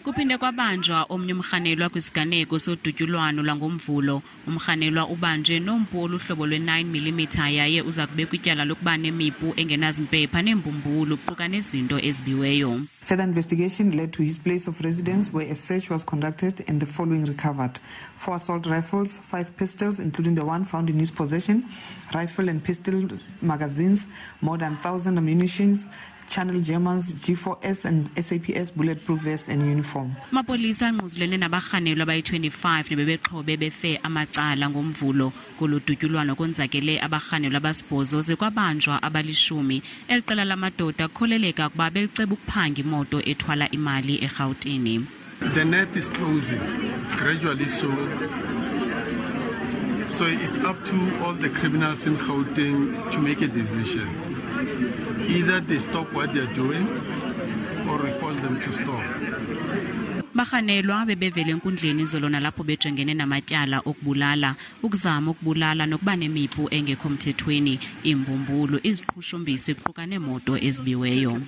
Kuphinde kwabanjwa omnye umrhanelwa kwisiganeko sodutyulwano lwangomvulo.Umrhanelwa ubanjwe nompu oluhlobo lwe-9 mm yaye uza kubekwa ityala lokuba nemipu engenazimpepha neembumbulu kuquka nezinto ezibiweyo. Further investigation led to his place of residence where a search was conducted and the following recovered: 4 assault rifles, 5 pistols including the one found in his possession, rifle and pistol magazines, more than 1,000 ammunitions, channel jammers, G4S and SAPS bulletproof vest and uniform. Amapolisa anquzulene nabarhanelwa abayi-25 nebebexhobe befe amacala ngomvulo koludutyulwano konzakele abarhanelwa abasibhozo ze kwabanjwa abali-10. Eliqela lamadoda kukholeleka ukuba beliceba ukuphanga imoto ethwala imali eRhawutini. The net is closing gradually, so it's up to all the criminals in Gauteng to make a decision. Either they stop what they're doing or we force them to stop. Barhanelwa bebevele enkundleni izolo nalapho bejengene namatyala okubulala, ukuzama ukubulala nokuba nemipu engekho mthethweni, imbumbulu, iziqhushumbisi kuquka neemoto ezibiweyo.